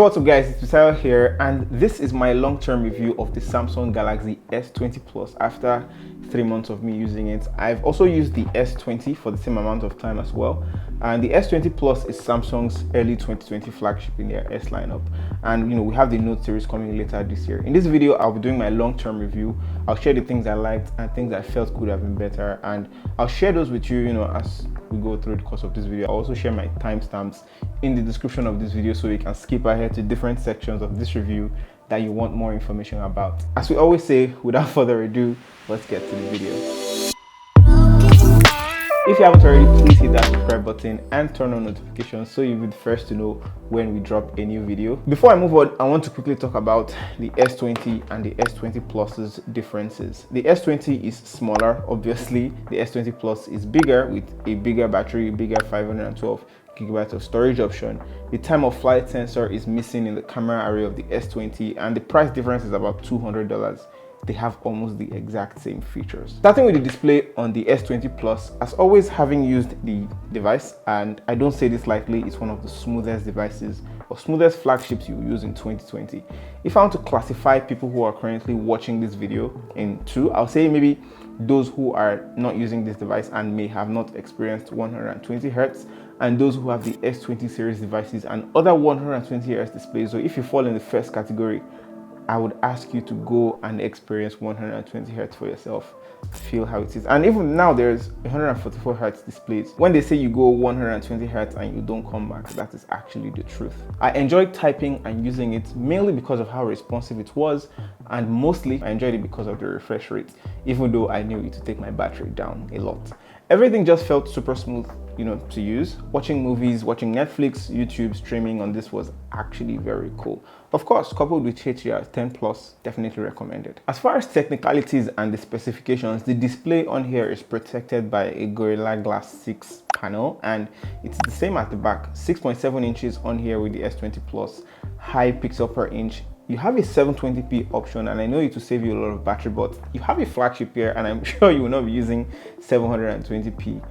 what's up guys, it's Misael here, and this is my long-term review of the Samsung Galaxy S20 Plus after 3 months of me using it. I've also used the S20 for the same amount of time as well, and the S20 Plus is Samsung's early 2020 flagship in their S lineup. And we have the Note series coming later this year. In this video, I'll be doing my long-term review. I'll share the things I liked and things I felt could have been better, and I'll share those with you, as we go through the course of this video. I'll also share my timestamps in the description of this video so you can skip ahead to different sections of this review that you want more information about. As we always say, without further ado, let's get to the video. If you haven't already, please hit that subscribe button and turn on notifications so you'll be the first to know when we drop a new video. Before I move on, I want to quickly talk about the S20 and the S20 Plus's differences. The S20 is smaller, obviously. The S20 Plus is bigger with a bigger battery, bigger 512 gigabytes of storage option. The time of flight sensor is missing in the camera array of the S20, and the price difference is about $200. They have almost the exact same features. Starting with the display on the S20 Plus, as always, having used the device, and I don't say this lightly, it's one of the smoothest devices or smoothest flagships you will use in 2020. If I want to classify people who are currently watching this video in two, I'll say maybe those who are not using this device and may have not experienced 120 Hz, and those who have the S20 series devices and other 120 Hz displays. So if you fall in the first category, I would ask you to go and experience 120 Hz for yourself, feel how it is. And even now there's 144 Hz displays. When they say you go 120 Hz and you don't come back, that is actually the truth. I enjoyed typing and using it mainly because of how responsive it was, and mostly I enjoyed it because of the refresh rate, even though I knew it to take my battery down a lot. Everything just felt super smooth, to use. Watching movies, watching Netflix, YouTube, streaming on this was actually very cool. Of course, coupled with HDR10 Plus, definitely recommended. As far as technicalities and the specifications, the display on here is protected by a Gorilla Glass 6 panel, and it's the same at the back. 6.7 inches on here with the S20 Plus, high pixel per inch. You have a 720p option, and I know it will save you a lot of battery, but you have a flagship here, and I'm sure you will not be using 720p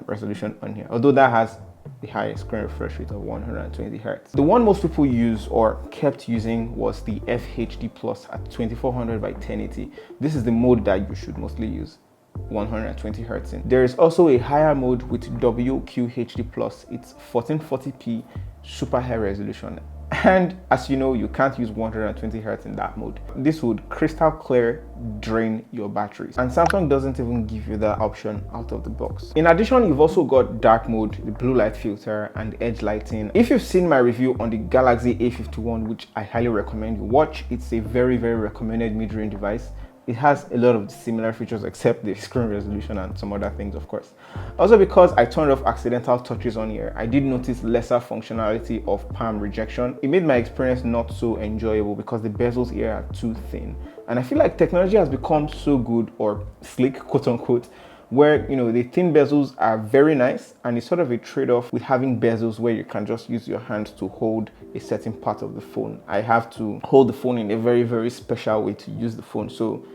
resolution on here, although that has the highest screen refresh rate of 120 Hz. The one most people use or kept using was the FHD Plus at 2400 by 1080. This is the mode that you should mostly use 120 Hz in. There is also a higher mode with WQHD Plus. It's 1440p super high resolution. And as you know, you can't use 120 Hz in that mode. This would crystal clear drain your batteries, and Samsung doesn't even give you that option out of the box. In addition, you've also got dark mode, the blue light filter, and edge lighting. If you've seen my review on the Galaxy A51, which I highly recommend you watch, it's a very recommended mid-range device. It has a lot of similar features except the screen resolution and some other things, of course. Also, because I turned off accidental touches on here, I did notice lesser functionality of palm rejection. It made my experience not so enjoyable because the bezels here are too thin. And I feel like technology has become so good, or slick, quote unquote, where the thin bezels are very nice, and it's sort of a trade-off with having bezels where you can just use your hands to hold a certain part of the phone. I have to hold the phone in a very special way to use the phone. So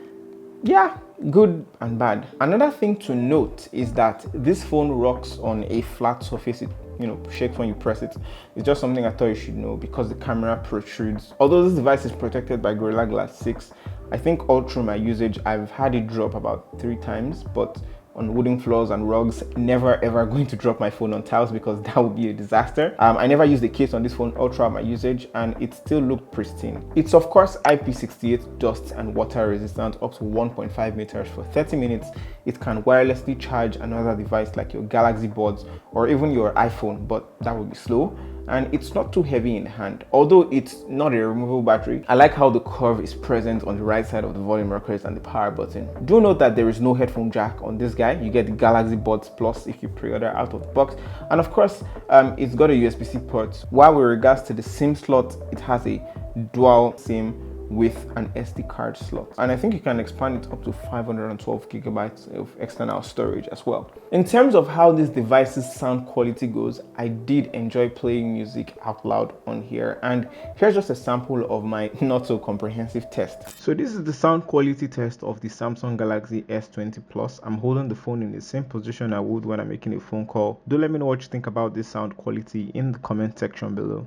yeah, good and bad. Another thing to note is that this phone rocks on a flat surface. It shakes when you press it. It's just something I thought you should know because the camera protrudes. Although this device is protected by Gorilla Glass 6, I think all through my usage I've had it drop about 3 times, but on wooden floors and rugs, never ever going to drop my phone on tiles because that would be a disaster. I never used the case on this phone all throughout my usage, and it still looked pristine. It's of course IP68 dust and water resistant up to 1.5 meters for 30 minutes. It can wirelessly charge another device like your Galaxy Buds or even your iPhone, but that would be slow. And it's not too heavy in the hand, although it's not a removable battery. I like how the curve is present on the right side of the volume rockers and the power button. Do note that there is no headphone jack on this guy. You get the Galaxy Buds Plus if you pre-order out of the box, and of course it's got a USB-C port. While with regards to the SIM slot, it has a dual SIM with an SD card slot, and I think you can expand it up to 512 gigabytes of external storage as well. In terms of how this device's sound quality goes, I did enjoy playing music out loud on here, and here's just a sample of my not so comprehensive test. So this is the sound quality test of the Samsung Galaxy S20 Plus. I'm holding the phone in the same position I would when I'm making a phone call. Do let me know what you think about this sound quality in the comment section below.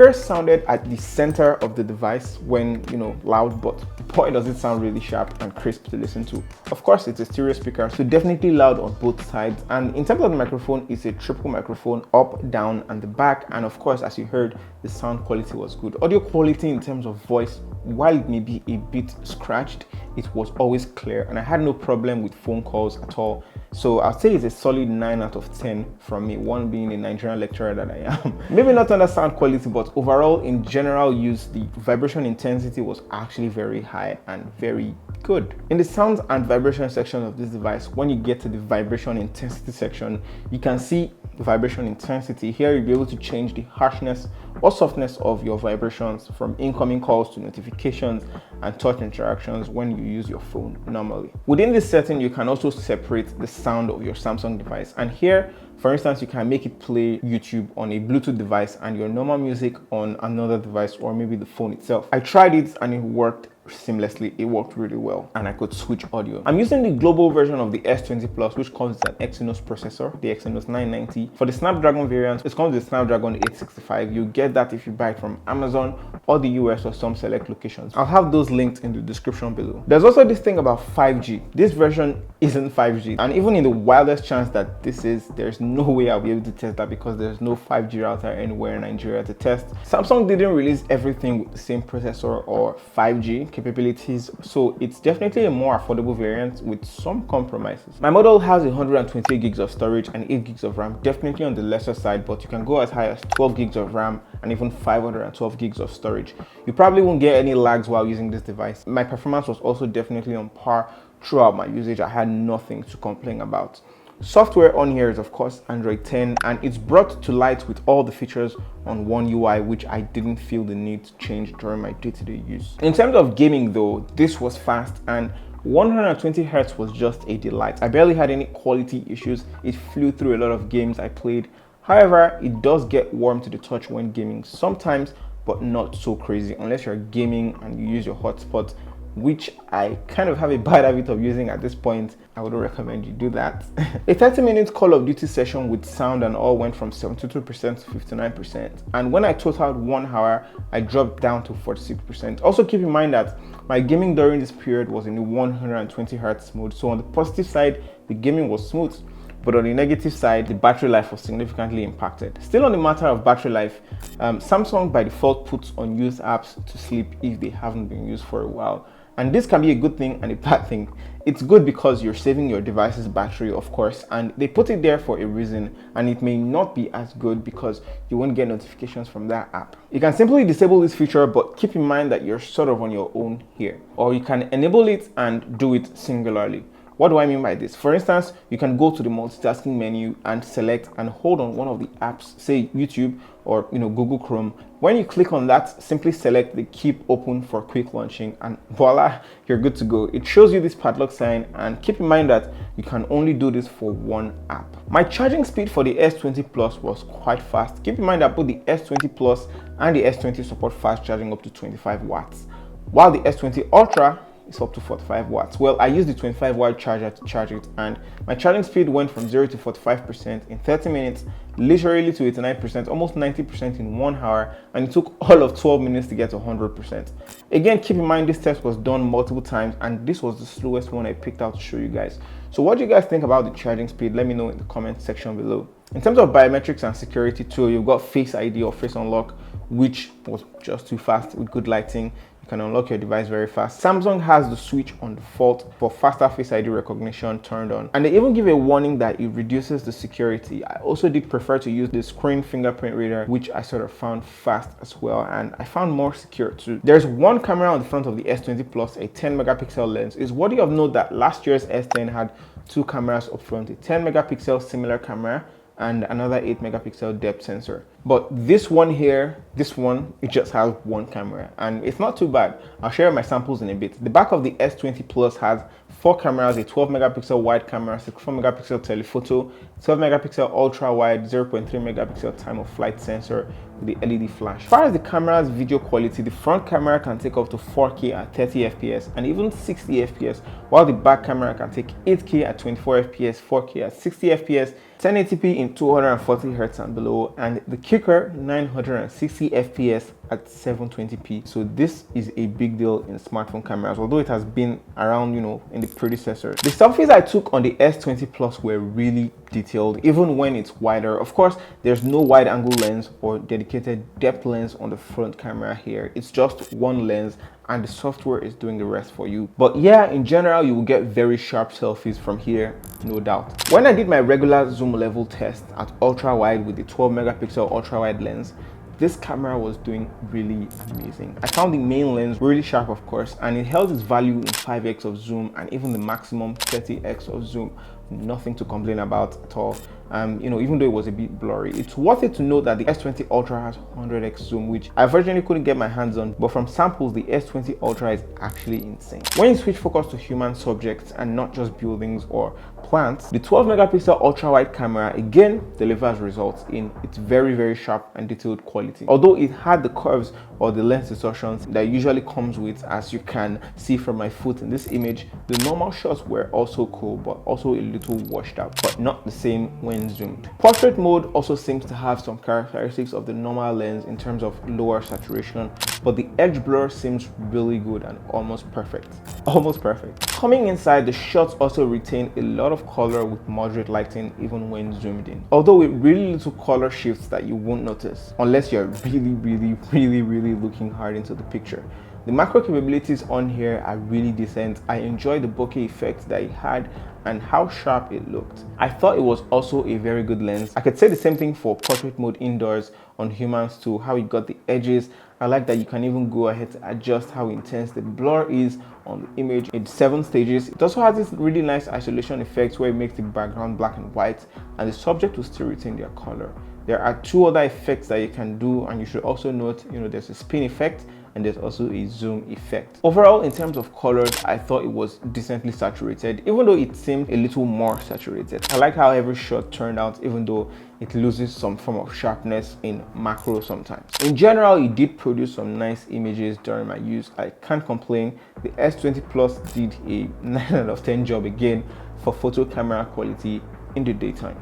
speaker sounded at the center of the device when, loud, but boy does it sound really sharp and crisp to listen to. Of course, it's a stereo speaker, so definitely loud on both sides. And in terms of the microphone, it's a triple microphone, up, down, and the back. And of course, as you heard, the sound quality was good. Audio quality in terms of voice, while it may be a bit scratched, it was always clear, and I had no problem with phone calls at all. So I'll say it's a solid 9 out of 10 from me, one being a Nigerian lecturer that I am. Maybe not under sound quality, but overall in general use, the vibration intensity was actually very high and very good. In the sounds and vibration section of this device, when you get to the vibration intensity section, you can see the vibration intensity. Here you'll be able to change the harshness or softness of your vibrations from incoming calls to notifications and touch interactions when you use your phone normally. Within this setting, you can also separate the sound of your Samsung device, and here, for instance, you can make it play YouTube on a Bluetooth device and your normal music on another device or maybe the phone itself. I tried it and it worked seamlessly. It worked really well, and I could switch audio. I'm using the global version of the S20 Plus, which comes with an Exynos processor, the Exynos 990. For the Snapdragon variant, it comes with Snapdragon 865. You get that if you buy it from Amazon or the US or some select locations. I'll have those linked in the description below. There's also this thing about 5G. This version isn't 5G, and even in the wildest chance that this is, there's no way I'll be able to test that because there's no 5G router anywhere in Nigeria to test. Samsung didn't release everything with the same processor or 5G capabilities, so it's definitely a more affordable variant with some compromises. My model has 128 gigs of storage and 8 gigs of RAM, definitely on the lesser side, but you can go as high as 12 gigs of RAM and even 512 gigs of storage. You probably won't get any lags while using this device. My performance was also definitely on par throughout my usage. I had nothing to complain about. Software on here is of course Android 10, and it's brought to light with all the features on one UI, which I didn't feel the need to change during my day-to-day use. In terms of gaming though, this was fast, and 120 Hz was just a delight. I barely had any quality issues. It flew through a lot of games I played. However, it does get warm to the touch when gaming sometimes, but not so crazy unless you're gaming and you use your hotspot, which I kind of have a bad habit of using at this point. I wouldn't recommend you do that. A 30-minute Call of Duty session with sound and all went from 72% to 59%. And when I totaled 1 hour, I dropped down to 46%. Also keep in mind that my gaming during this period was in the 120 Hz mode. So on the positive side, the gaming was smooth. But on the negative side, the battery life was significantly impacted. Still on the matter of battery life, Samsung by default puts unused apps to sleep if they haven't been used for a while. And this can be a good thing and a bad thing. It's good because you're saving your device's battery, of course, and they put it there for a reason, and it may not be as good because you won't get notifications from that app. You can simply disable this feature, but keep in mind that you're sort of on your own here. Or you can enable it and do it singularly. What do I mean by this? For instance, you can go to the multitasking menu and select and hold on one of the apps, say YouTube or Google Chrome. When you click on that, simply select the keep open for quick launching, and voila, you're good to go. It shows you this padlock sign, and keep in mind that you can only do this for one app. My charging speed for the S20 Plus was quite fast. Keep in mind that both the S20 Plus and the S20 support fast charging up to 25 watts, while the S20 Ultra is up to 45 watts. Well, I used the 25 watt charger to charge it, and my charging speed went from 0 to 45% in 30 minutes, literally to 89%, almost 90% in 1 hour, and it took all of 12 minutes to get to 100%. Again, keep in mind this test was done multiple times, and this was the slowest one I picked out to show you guys. So what do you guys think about the charging speed? Let me know in the comment section below. In terms of biometrics and security too, you've got Face ID or Face Unlock, which was just too fast with good lighting. You can unlock your device very fast. Samsung has the switch on default for faster Face ID recognition turned on, and they even give a warning that it reduces the security. I also did prefer to use the screen fingerprint reader, which I sort of found fast as well, and I found more secure too. There's one camera on the front of the S20 Plus, a 10 megapixel lens. It's worthy of note that last year's S10 had 2 cameras up front, a 10 megapixel similar camera and another 8 megapixel depth sensor. But this one here, it just has one camera, and it's not too bad. I'll share my samples in a bit. The back of the S20 Plus has four cameras: a 12 megapixel wide camera, 64 megapixel telephoto, 12 megapixel ultra wide, 0.3 megapixel time of flight sensor with the LED flash. As far as the camera's video quality, the front camera can take up to 4K at 30 fps and even 60 fps, while the back camera can take 8K at 24 fps, 4K at 60 fps, 1080p in 240 Hz and below, and the kicker, 960 fps at 720p. So this is a big deal in smartphone cameras, although it has been around, in the predecessors. The selfies I took on the S20 Plus were really detailed, even when it's wider. Of course, there's no wide angle lens or dedicated depth lens on the front camera here. It's just one lens and the software is doing the rest for you. But yeah, in general, you will get very sharp selfies from here, no doubt. When I did my regular zoom level test at ultra wide with the 12 megapixel ultra wide lens, this camera was doing really amazing. I found the main lens really sharp, of course, and it held its value in 5x of zoom and even the maximum 30x of zoom. Nothing to complain about at all. Even though it was a bit blurry, it's worth it to note that the S20 Ultra has 100x zoom, which I originally couldn't get my hands on, but from samples, the S20 Ultra is actually insane. When you switch focus to human subjects and not just buildings or plants, the 12 megapixel ultra wide camera again delivers results in its very, very sharp and detailed quality. Although it had the curves or the lens distortions that usually comes with, as you can see from my foot in this image, the normal shots were also cool, but also a little washed out, but not the same when zoomed. Portrait mode also seems to have some characteristics of the normal lens in terms of lower saturation, but the edge blur seems really good and almost perfect. Almost perfect. Coming inside, the shots also retain a lot of color with moderate lighting even when zoomed in, although with really little color shifts that you won't notice unless you're really looking hard into the picture. The macro capabilities on here are really decent. I enjoyed the bokeh effect that it had and how sharp it looked. I thought it was also a very good lens. I could say the same thing for portrait mode indoors on humans too, how it got the edges. I like that you can even go ahead to adjust how intense the blur is on the image in 7 stages. It also has this really nice isolation effect where it makes the background black and white and the subject will still retain their color. There are 2 other effects that you can do, and you should also note, there's a spin effect and there's also a zoom effect. Overall, in terms of colors, I thought it was decently saturated, even though it seemed a little more saturated. I like how every shot turned out, even though it loses some form of sharpness in macro sometimes. In general, it did produce some nice images during my use. I can't complain. The S20 Plus did a 9 out of 10 job again for photo camera quality in the daytime.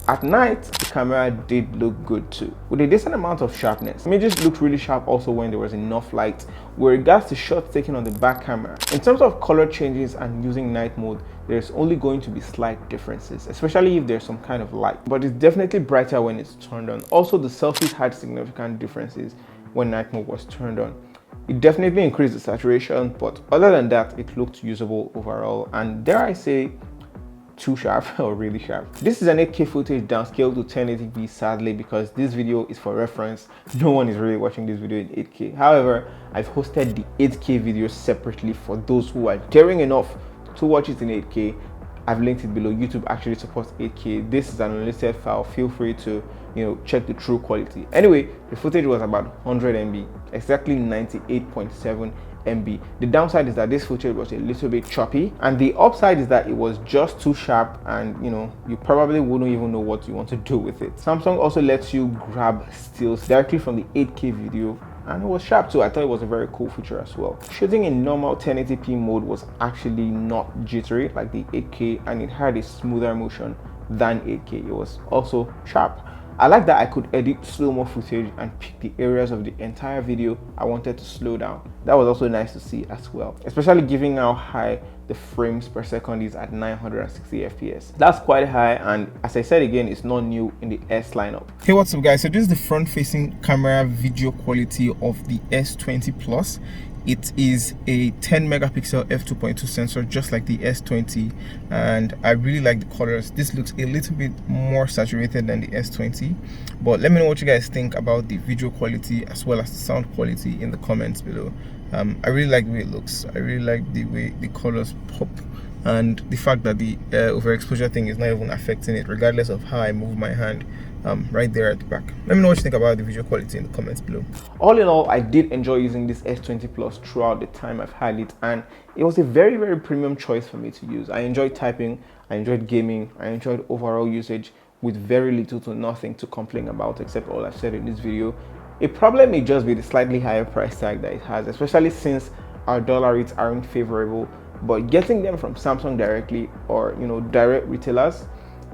At night, the camera did look good too, with a decent amount of sharpness. Images looked really sharp also when there was enough light. With regards to shots taken on the back camera, in terms of color changes and using night mode, there's only going to be slight differences, especially if there's some kind of light, but it's definitely brighter when it's turned on. Also, the selfies had significant differences when night mode was turned on. It definitely increased the saturation, but other than that, it looked usable overall, and dare I say, too sharp or really sharp. This is an 8K footage downscaled to 1080p, sadly, because this video is for reference. No one is really watching this video in 8K. However, I've hosted the 8K video separately for those who are daring enough to watch it in 8K. I've linked it below. YouTube actually supports 8K. This is an unlisted file. Feel free to check the true quality. Anyway, the footage was about 100 MB, exactly 98.7 MB. The downside is that this footage was a little bit choppy, and the upside is that it was just too sharp, and you probably wouldn't even know what you want to do with it. Samsung also lets you grab stills directly from the 8K video, and it was sharp too. I thought it was a very cool feature as well. Shooting in normal 1080p mode was actually not jittery like the 8K, and it had a smoother motion than 8K. It was also sharp. I like that I could edit slow-mo footage and pick the areas of the entire video I wanted to slow down. That was also nice to see as well, especially given how high the frames per second is at 960 FPS. That's quite high, and as I said again, it's not new in the S lineup. Hey, what's up guys? So this is the front-facing camera video quality of the S20 Plus. It is a 10 megapixel f2.2 sensor, just like the S20, and I really like the colors. This looks a little bit more saturated than the S20, but let me know what you guys think about the video quality as well as the sound quality in the comments below. I really like the way it looks. I really like the way the colors pop and the fact that the overexposure thing is not even affecting it regardless of how I move my hand. Right there at the back. Let me know what you think about the visual quality in the comments below. All in all, I did enjoy using this S20 Plus throughout the time I've had it, and it was a very, very premium choice for me to use. I enjoyed typing, I enjoyed gaming, I enjoyed overall usage with very little to nothing to complain about except all I've said in this video. A problem may just be the slightly higher price tag that it has, especially since our dollar rates aren't favorable, but getting them from Samsung directly or direct retailers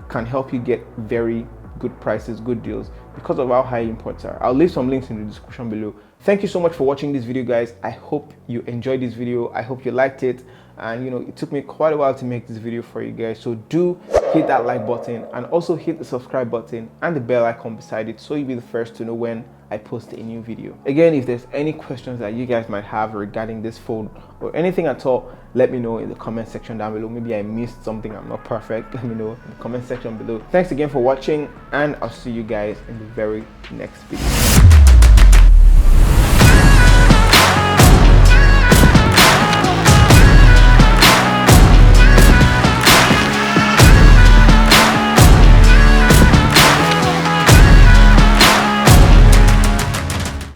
can help you get very good prices, good deals because of how high imports are. I'll leave some links in the description below. Thank you so much for watching this video, guys. I hope you enjoyed this video. I hope you liked it, and it took me quite a while to make this video for you guys, so do hit that like button and also hit the subscribe button and the bell icon beside it so you'll be the first to know when I post a new video. Again, if there's any questions that you guys might have regarding this phone or anything at all, let me know in the comment section down below. Maybe I missed something, I'm not perfect. Let me know in the comment section below. Thanks again for watching, and I'll see you guys in the very next video.